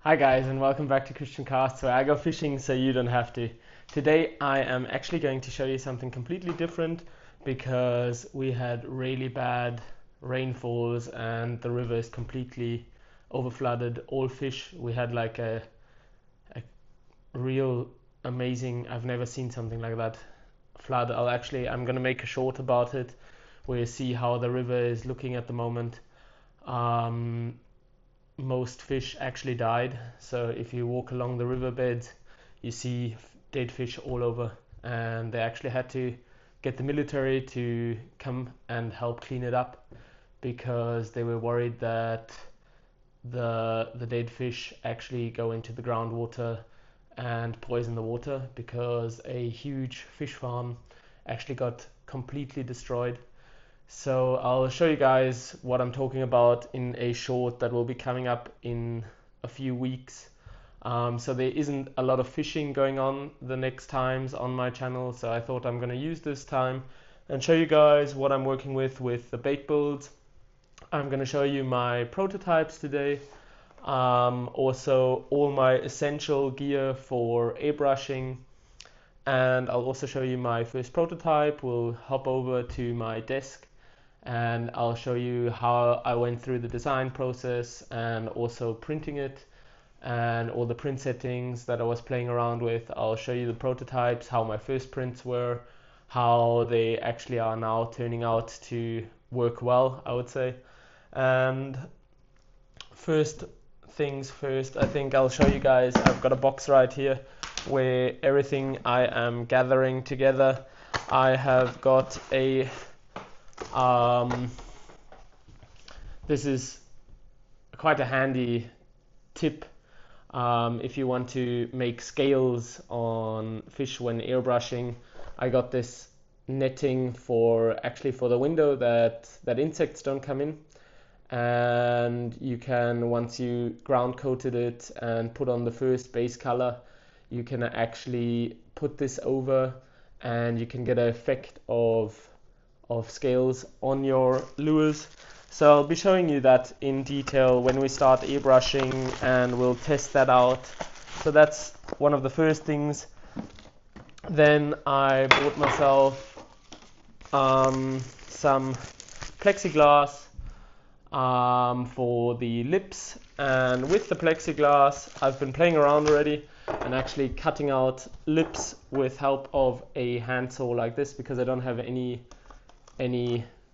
Hi guys, and welcome back to Cristian Casts, where I go fishing so you don't have to. Today I am actually going to show you something completely different because we had really bad rainfalls and the river is completely overflooded. All fish, we had like a real amazing, I've never seen something like that flood. I'm gonna make a short about it where you see how the river is looking at the moment. Um, Most fish actually died. So if you walk along the riverbed, you see dead fish all over, and they actually had to get the military to come and help clean it up because they were worried that the dead fish actually go into the groundwater and poison the water because a huge fish farm actually got completely destroyed. So I'll show you guys what I'm talking about in a short that will be coming up in a few weeks. So there isn't a lot of fishing going on the next times on my channel, so I thought I'm going to use this time and show you guys what I'm working with the bait builds. I'm going to show you my prototypes today. Also all my essential gear for airbrushing, and I'll also show you my first prototype. We'll hop over to my desk and I'll show you how I went through the design process and also printing it and all the print settings that I was playing around with. I'll show you the prototypes, how my first prints were, how they actually are now turning out to work well, I would say. And first things first, I think I'll show you guys, I've got a box right here where everything I am gathering together. I have got a this is quite a handy tip if you want to make scales on fish when airbrushing. I got this netting for the window that insects don't come in, and you can, once you ground coated it and put on the first base color, you can actually put this over and you can get an effect of scales on your lures. So I'll be showing you that in detail when we start airbrushing and we'll test that out. So that's one of the first things. Then I bought myself some plexiglass for the lips, and with the plexiglass I've been playing around already and actually cutting out lips with help of a hand saw like this because I don't have any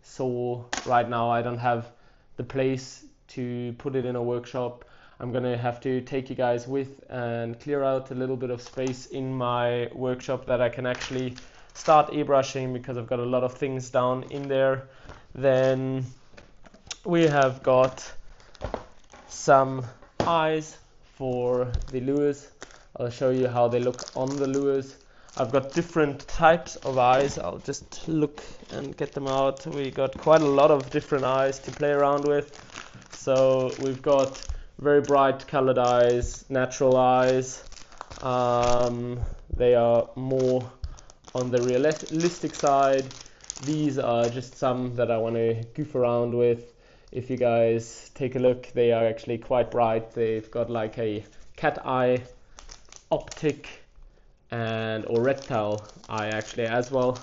saw right now. I don't have the place to put it in a workshop. I'm gonna have to take you guys with and clear out a little bit of space in my workshop that I can actually start airbrushing because I've got a lot of things down in there. Then we have got some eyes for the lures. I'll show you how they look on the lures. I've got different types of eyes. I'll just look and get them out. We got quite a lot of different eyes to play around with. So we've got very bright colored eyes, natural eyes. They are more on the realistic side. These are just some that I want to goof around with. If you guys take a look, they are actually quite bright. They've got like a cat eye, optic, or reptile eye actually as well.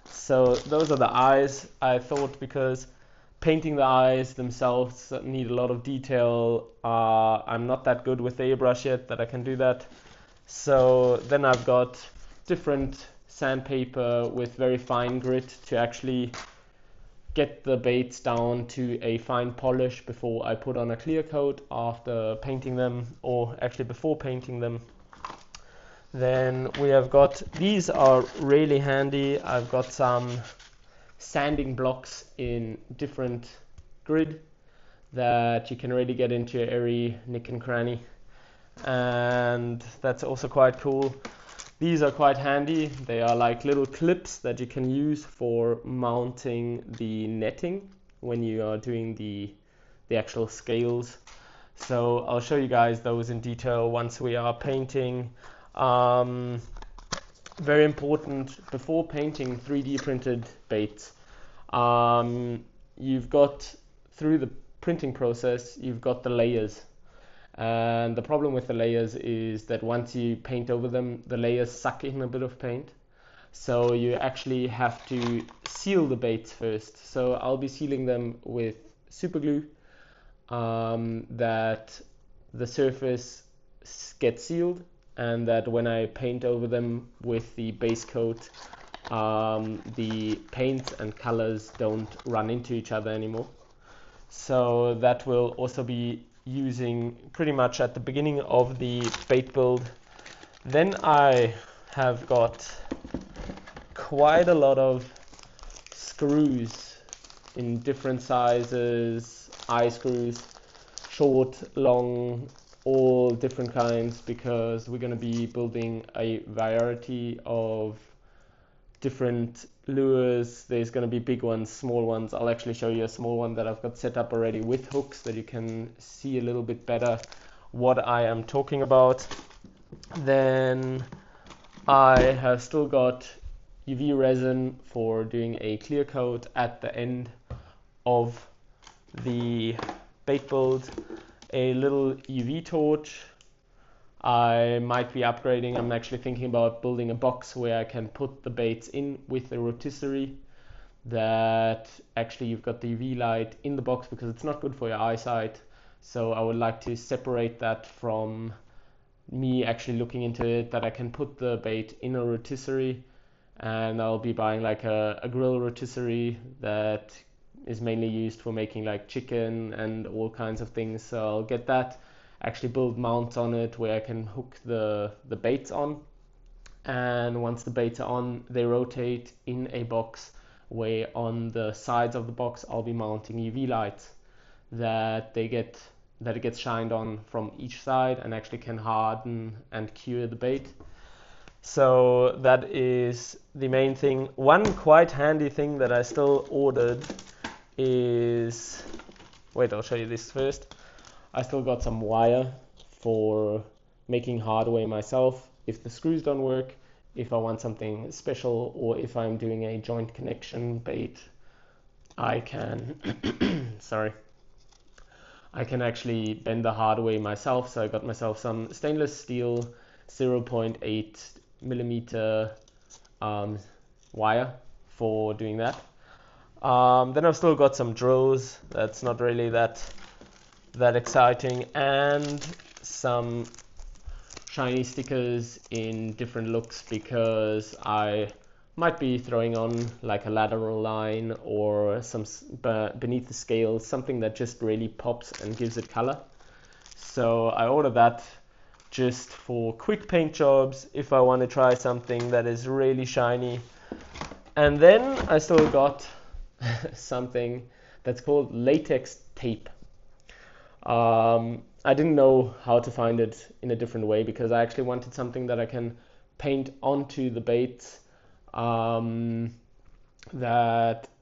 So those are the eyes. I thought because painting the eyes themselves need a lot of detail, I'm not that good with the airbrush yet that I can do that. So then I've got different sandpaper with very fine grit to actually get the baits down to a fine polish before I put on a clear coat after painting them, or actually before painting them. Then we have got, these are really handy. I've got some sanding blocks in different grid that you can really get into every nick and cranny, and that's also quite cool. These are quite handy. They are like little clips that you can use for mounting the netting when you are doing the actual scales. So I'll show you guys those in detail once we are painting. Very important before painting 3D printed baits. You've got, through the printing process, you've got the layers, And the problem with the layers is that once you paint over them, the layers suck in a bit of paint. So you actually have to seal the baits first. So I'll be sealing them with super glue, that the surface gets sealed, and that when I paint over them with the base coat, the paints and colors don't run into each other anymore. So that will also be using pretty much at the beginning of the bait build. Then I have got quite a lot of screws in different sizes, eye screws, short, long, all different kinds, because we're going to be building a variety of different lures. There's going to be big ones, small ones. I'll actually show you a small one that I've got set up already with hooks, that you can see a little bit better what I am talking about. Then I have still got UV resin for doing a clear coat at the end of the bait build, a little UV torch. I might be upgrading. I'm actually thinking about building a box where I can put the baits in with a rotisserie, that actually you've got the UV light in the box, because it's not good for your eyesight. So I would like to separate that from me actually looking into it, that I can put the bait in a rotisserie, and I'll be buying like a grill rotisserie that is mainly used for making like chicken and all kinds of things. So I'll get that, actually build mounts on it where I can hook the baits on, and once the baits are on, they rotate in a box where on the sides of the box I'll be mounting UV lights, that it gets shined on from each side and actually can harden and cure the bait. So that is the main thing. One quite handy thing that I still ordered is, wait, I'll show you this first. I still got some wire for making hardware myself if the screws don't work, if I want something special, or if I'm doing a joint connection bait, I can I can actually bend the hardware myself. So I got myself some stainless steel 0.8 millimeter wire for doing that. Then I've still got some drills. That's not really that exciting, and some shiny stickers in different looks, because I might be throwing on like a lateral line or some beneath the scales, something that just really pops and gives it color. So I ordered that just for quick paint jobs if I want to try something that is really shiny. And then I still got something that's called latex tape. I didn't know how to find it in a different way, because I actually wanted something that I can paint onto the baits, that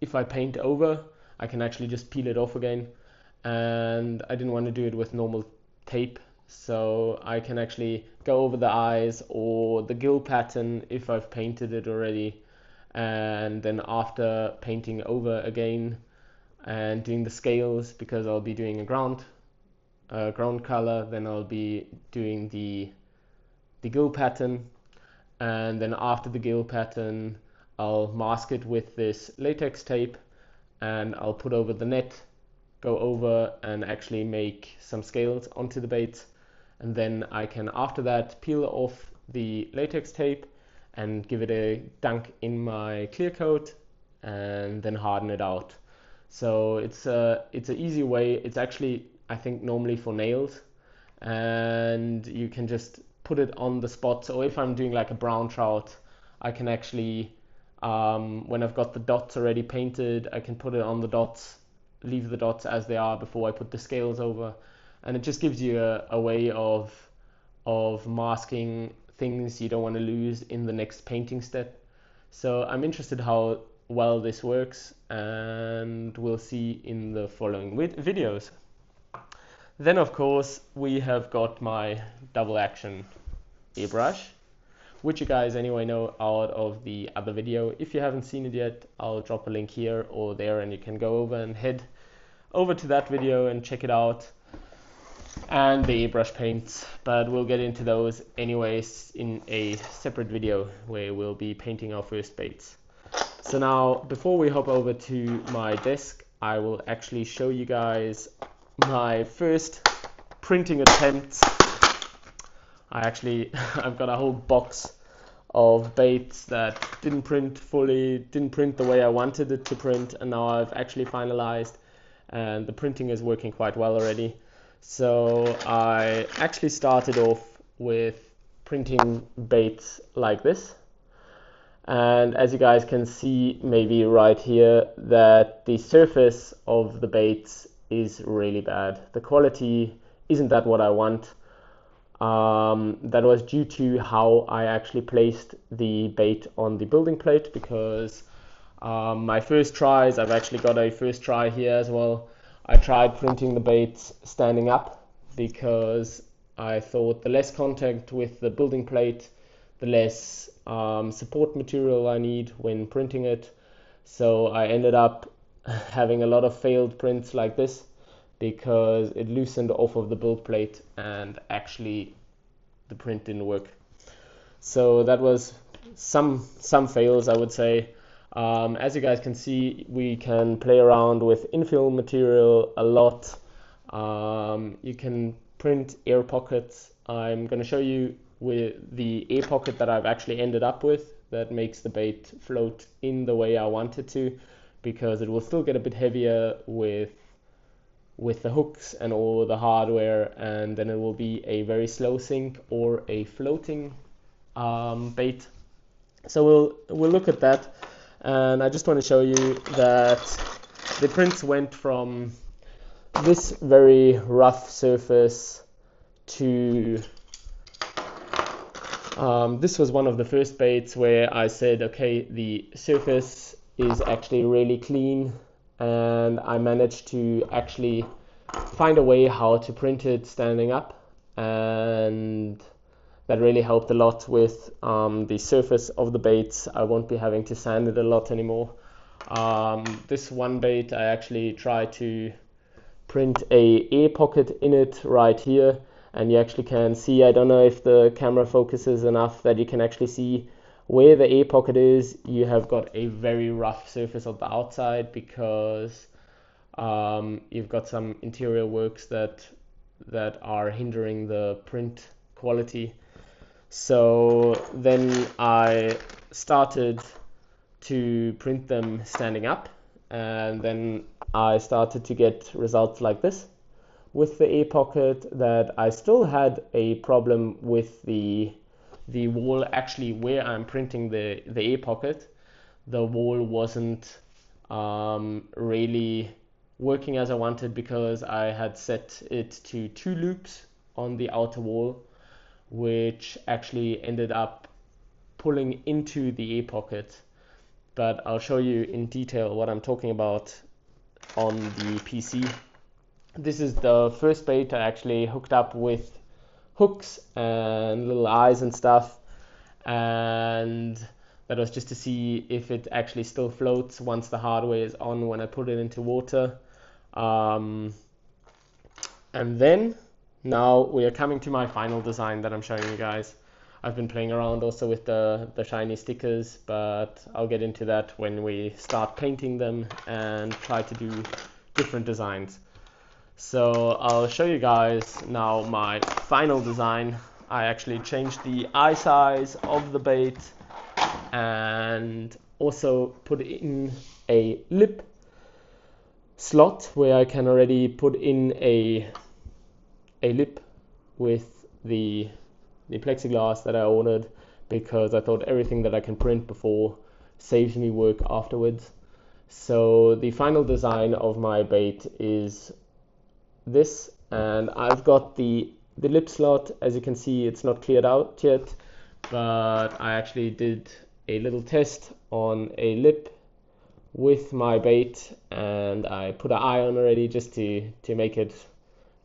if I paint over, I can actually just peel it off again. And I didn't want to do it with normal tape, so I can actually go over the eyes or the gill pattern if I've painted it already, and then after painting over again and doing the scales, because I'll be doing a ground color, then I'll be doing the gill pattern, and then after the gill pattern I'll mask it with this latex tape, and I'll put over the net, go over and actually make some scales onto the baits, and then I can after that peel off the latex tape and give it a dunk in my clear coat and then harden it out. So it's an easy way. It's actually, I think, normally for nails, and you can just put it on the spot. So if I'm doing like a brown trout, I can actually, when I've got the dots already painted, I can put it on the dots, leave the dots as they are before I put the scales over, and it just gives you a way of masking things you don't want to lose in the next painting step. So I'm interested how well this works, and we'll see in the following videos. Then of course we have got my double action airbrush, which you guys anyway know out of the other video. If you haven't seen it yet, I'll drop a link here or there, and you can go over and head over to that video and check it out. and the airbrush paints, but we'll get into those anyways in a separate video where we'll be painting our first baits. So now, before we hop over to my desk, I will actually show you guys my first printing attempt. I've got a whole box of baits that didn't print the way I wanted it to print, and now I've actually finalized, and the printing is working quite well already. So I actually started off with printing baits like this. And as you guys can see, maybe right here, that the surface of the baits is really bad. The quality isn't that what I want. That was due to how I actually placed the bait on the building plate, because my first tries, I've actually got a first try here as well. I tried printing the baits standing up because I thought the less contact with the building plate, the less support material I need when printing it. So I ended up having a lot of failed prints like this because it loosened off of the build plate and actually the print didn't work. So that was some fails, I would say. As you guys can see, we can play around with infill material a lot. You can print air pockets. I'm going to show you with the air pocket that I've actually ended up with that makes the bait float in the way I want it to, because it will still get a bit heavier with the hooks and all the hardware, and then it will be a very slow sink or a floating bait. So we'll look at that, and I just want to show you that the prints went from this very rough surface to this was one of the first baits where I said, okay, the surface is actually really clean, and I managed to actually find a way how to print it standing up, and that really helped a lot with the surface of the baits. I won't be having to sand it a lot anymore. This one bait, I actually tried to print a air pocket in it right here, and you actually can see, I don't know if the camera focuses enough that you can actually see where the air pocket is. You have got a very rough surface on the outside because you've got some interior works that are hindering the print quality. So then I started to print them standing up, and then I started to get results like this with the air pocket. That I still had a problem with the wall, actually where I'm printing the air pocket. The wall wasn't really working as I wanted, because I had set it to 2 loops on the outer wall, which actually ended up pulling into the air pocket. But I'll show you in detail what I'm talking about on the PC. This is the first bait I actually hooked up with hooks and little eyes and stuff, and that was just to see if it actually still floats once the hardware is on when I put it into water. And then now we are coming to my final design that I'm showing you guys. I've been playing around also with the shiny stickers, but I'll get into that when we start painting them and try to do different designs. So I'll show you guys now my final design. I actually changed the eye size of the bait and also put in a lip slot where I can already put in a lip with the plexiglass that I ordered, because I thought everything that I can print before saves me work afterwards. So the final design of my bait is this, and I've got the lip slot. As you can see, it's not cleared out yet, but I actually did a little test on a lip with my bait, and I put an eye on already just to make it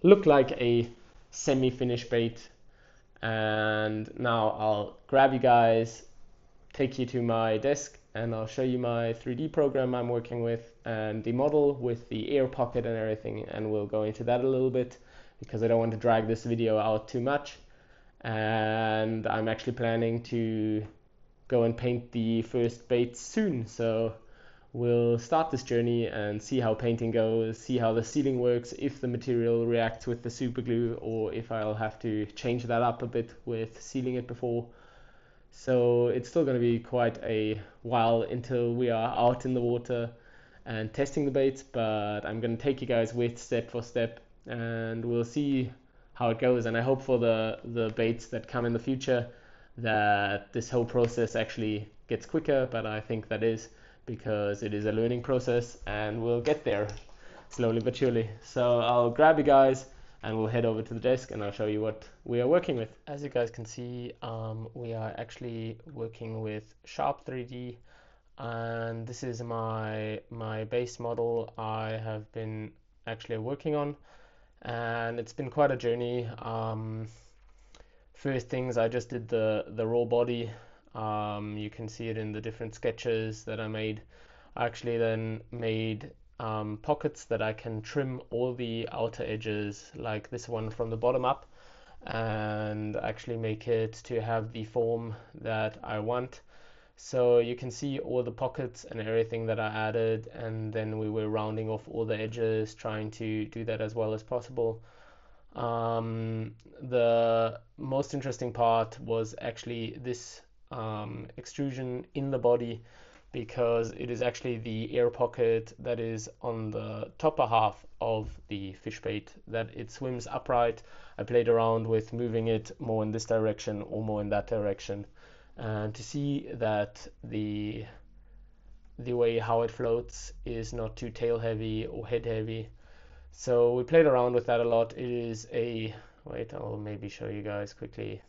look like a semi-finished bait. And now I'll grab you guys, take you to my desk, and I'll show you my 3D program I'm working with and the model with the air pocket and everything, and we'll go into that a little bit, because I don't want to drag this video out too much. And I'm actually planning to go and paint the first baits soon. So we'll start this journey and see how painting goes, see how the sealing works, if the material reacts with the super glue, or if I'll have to change that up a bit with sealing it before. So it's still going to be quite a while until we are out in the water and testing the baits, but I'm going to take you guys with step for step, and we'll see how it goes. And I hope for the baits that come in the future that this whole process actually gets quicker, but I think that is because it is a learning process and we'll get there slowly but surely. So I'll grab you guys and we'll head over to the desk and I'll show you what we are working with. As you guys can see, we are actually working with Sharp 3D, and this is my base model I have been actually working on, and it's been quite a journey. First things, I just did the raw body. You can see it in the different sketches that I made. I actually then made pockets that I can trim all the outer edges, like this one from the bottom up, and actually make it to have the form that I want. So you can see all the pockets and everything that I added, and then we were rounding off all the edges, trying to do that as well as possible. The most interesting part was actually this extrusion in the body, because it is actually the air pocket that is on the topper half of the fish bait, that it swims upright. I played around with moving it more in this direction or more in that direction, and to see that the way how it floats is not too tail heavy or head heavy. So we played around with that a lot. It is a, wait, I'll maybe show you guys quickly.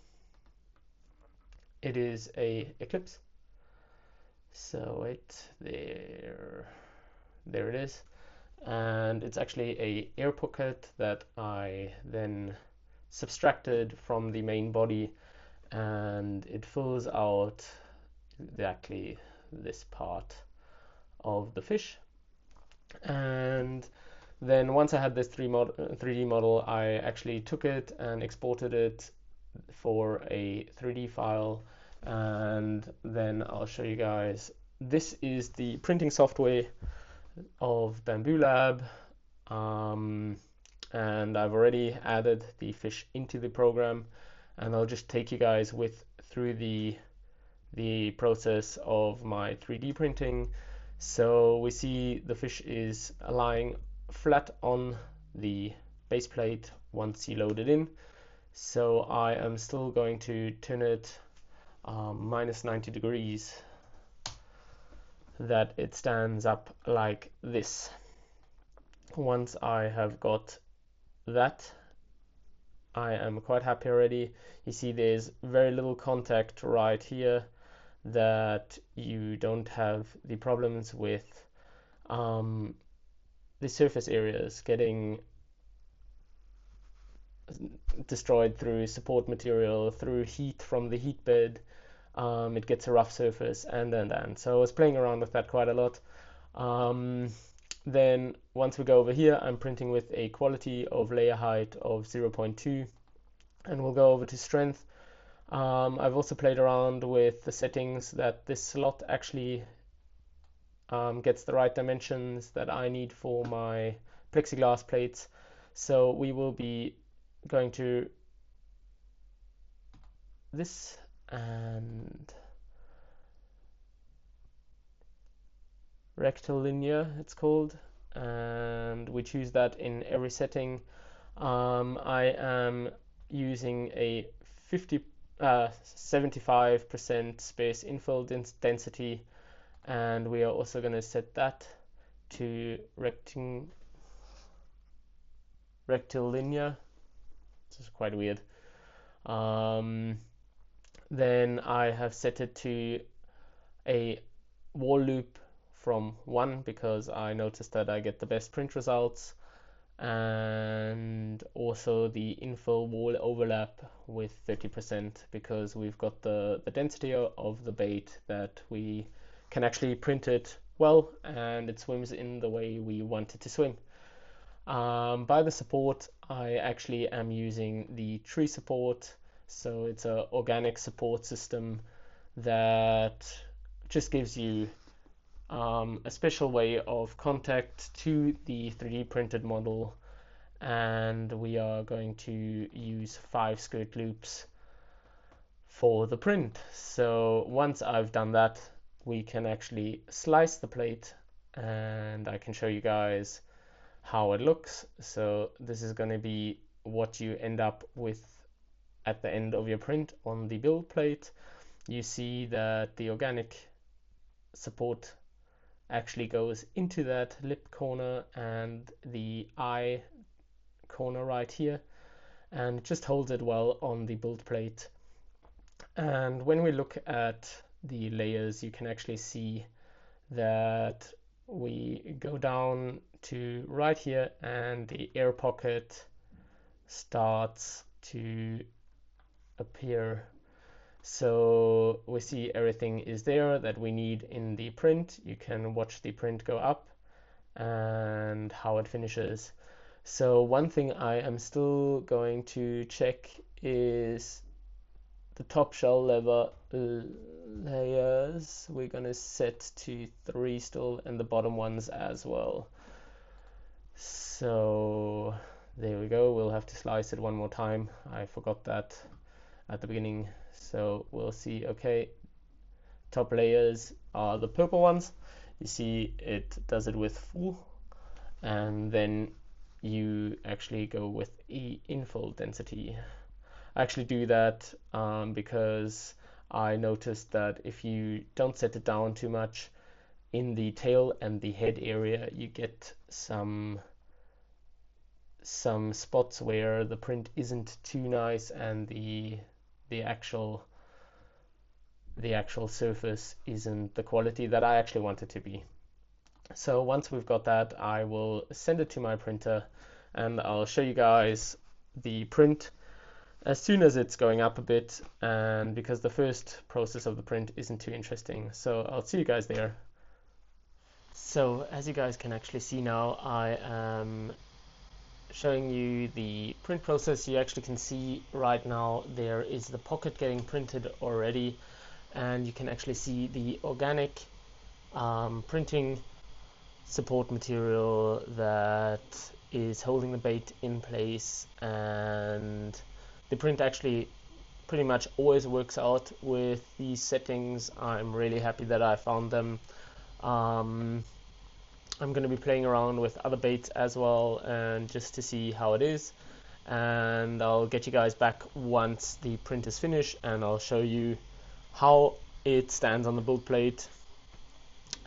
It is a Eclipse. So wait, there it is. And it's actually a air pocket that I then subtracted from the main body, and it fills out exactly this part of the fish. And then once I had this 3D model, I actually took it and exported it for a 3D file, and then I'll show you guys. This is the printing software of Bambu Lab, and I've already added the fish into the program, and I'll just take you guys through the process of my 3D printing. So we see the fish is lying flat on the base plate once you load it in. So I am still going to turn it minus 90 degrees, that it stands up like this. Once I have got that, I am quite happy already. You see there's very little contact right here, that you don't have the problems with the surface areas getting destroyed through support material, through heat from the heat bed. It gets a rough surface, and so I was playing around with that quite a lot. Then once we go over here, I'm printing with a quality of layer height of 0.2, and we'll go over to strength. I've also played around with the settings that this slot actually gets the right dimensions that I need for my plexiglass plates. So we will be going to this and rectilinear, it's called, and we choose that in every setting. I am using a 75% space infill density, and we are also going to set that to rectilinear. This is quite weird. Then I have set it to a wall loop from 1, because I noticed that I get the best print results, and also the infill wall overlap with 30%, because we've got the density of the bait that we can actually print it well, and it swims in the way we want it to swim. By the support, I actually am using the tree support. So it's an organic support system that just gives you a special way of contact to the 3D printed model, and we are going to use 5 skirt loops for the print. So once I've done that, we can actually slice the plate, and I can show you guys how it looks. So this is going to be what you end up with at the end of your print on the build plate. You see that the organic support actually goes into that lip corner and the eye corner right here, and just holds it well on the build plate. And when we look at the layers, you can actually see that we go down to right here and the air pocket starts to appear. So we see everything is there that we need in the print. You can watch the print go up and how it finishes. So one thing I am still going to check is the top shell layers. We're gonna set to 3 still, and the bottom ones as well. So there we go. We'll have to slice it one more time. I forgot that at the beginning. So we'll see. Okay, top layers are the purple ones. You see it does it with full, and then you actually go with infill density. I actually do that because I noticed that if you don't set it down too much in the tail and the head area, you get some spots where the print isn't too nice and the actual surface isn't the quality that I actually want it to be. So once we've got that, I will send it to my printer and I'll show you guys the print as soon as it's going up a bit, and because the first process of the print isn't too interesting. So I'll see you guys there. So as you guys can actually see now, I am showing you the print process. You actually can see right now there is the pocket getting printed already, and you can actually see the organic printing support material that is holding the bait in place, and the print actually pretty much always works out with these settings. I'm really happy that I found them. I'm going to be playing around with other baits as well, and just to see how it is, and I'll get you guys back once the print is finished, and I'll show you how it stands on the build plate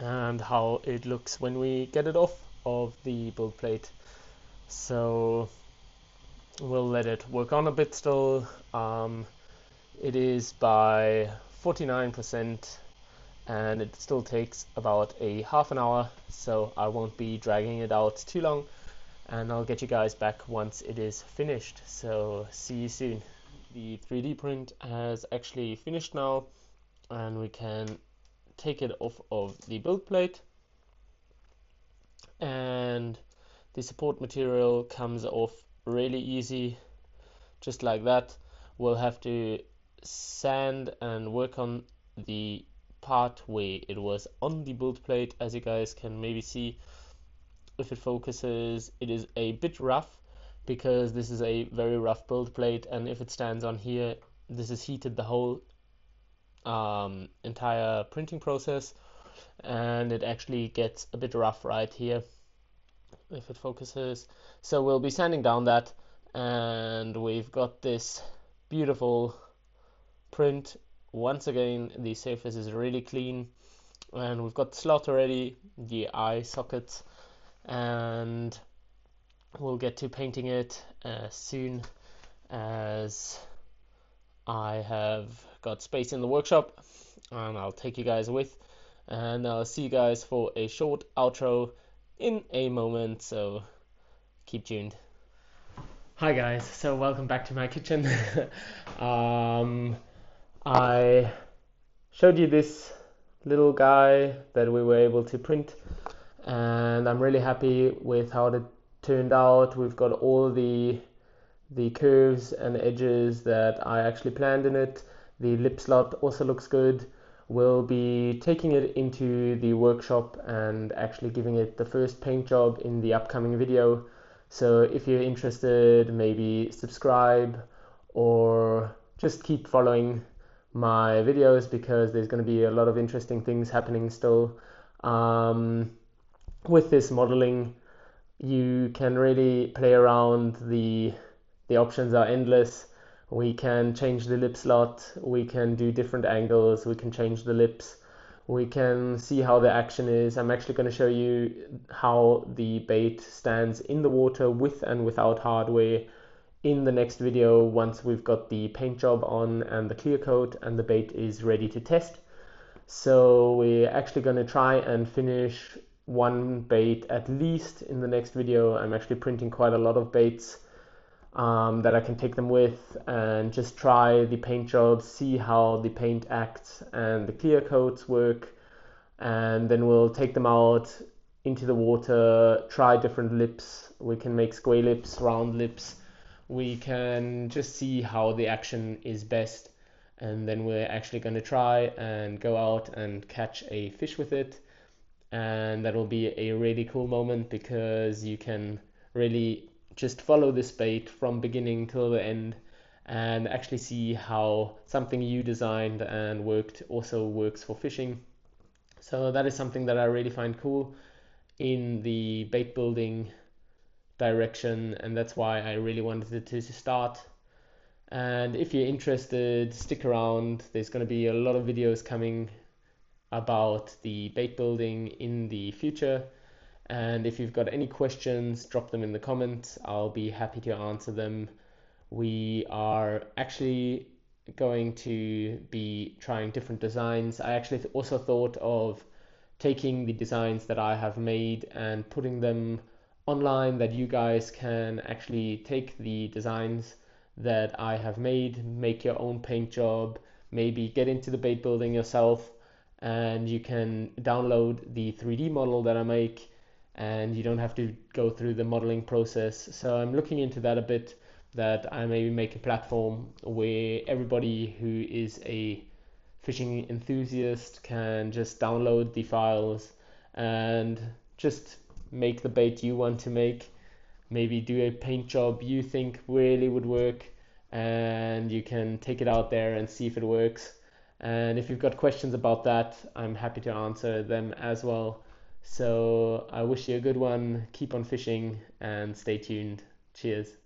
and how it looks when we get it off of the build plate. So we'll let it work on a bit still. It is by 49%, and it still takes about a half an hour, so I won't be dragging it out too long, and I'll get you guys back once it is finished. So see you soon. The 3D print has actually finished now, and we can take it off of the build plate, and the support material comes off really easy, just like that. We'll have to sand and work on the part where it was on the build plate. As you guys can maybe see, if it focuses, it is a bit rough because this is a very rough build plate, and if it stands on here, this is heated the whole entire printing process, and it actually gets a bit rough right here if it focuses. So we'll be sanding down that, and we've got this beautiful print. Once again, the surface is really clean, and we've got the slot already, the eye sockets, and we'll get to painting it as soon as I have got space in the workshop, and I'll take you guys with, and I'll see you guys for a short outro in a moment, so keep tuned. Hi guys, so welcome back to my kitchen. I showed you this little guy that we were able to print, and I'm really happy with how it turned out. We've got all the curves and edges that I actually planned in it. The lip slot also looks good. We'll be taking it into the workshop and actually giving it the first paint job in the upcoming video. So if you're interested, maybe subscribe or just keep following my videos, because there's going to be a lot of interesting things happening still. With this modeling, you can really play around. The options are endless. We can change the lip slot, we can do different angles, we can change the lips, we can see how the action is. I'm actually going to show you how the bait stands in the water with and without hardware in the next video, once we've got the paint job on and the clear coat and the bait is ready to test. So we're actually going to try and finish one bait at least in the next video. I'm actually printing quite a lot of baits that I can take them with and just try the paint jobs, see how the paint acts and the clear coats work, and then we'll take them out into the water, try different lips. We can make square lips, round lips. We can just see how the action is best, and then we're actually going to try and go out and catch a fish with it. And that will be a really cool moment, because you can really just follow this bait from beginning till the end and actually see how something you designed and worked also works for fishing. So that is something that I really find cool in the bait building direction, and that's why I really wanted it to start. And if you're interested, stick around. There's going to be a lot of videos coming about the bait building in the future. And if you've got any questions, drop them in the comments. I'll be happy to answer them. We are actually going to be trying different designs. I actually also thought of taking the designs that I have made and putting them online, that you guys can actually take the designs that I have made, make your own paint job, maybe get into the bait building yourself, and you can download the 3D model that I make, and you don't have to go through the modeling process. So I'm looking into that a bit, that I maybe make a platform where everybody who is a fishing enthusiast can just download the files and just make the bait you want to make. Maybe do a paint job you think really would work, and you can take it out there and see if it works. And if you've got questions about that, I'm happy to answer them as well. So I wish you a good one, keep on fishing, and stay tuned. Cheers.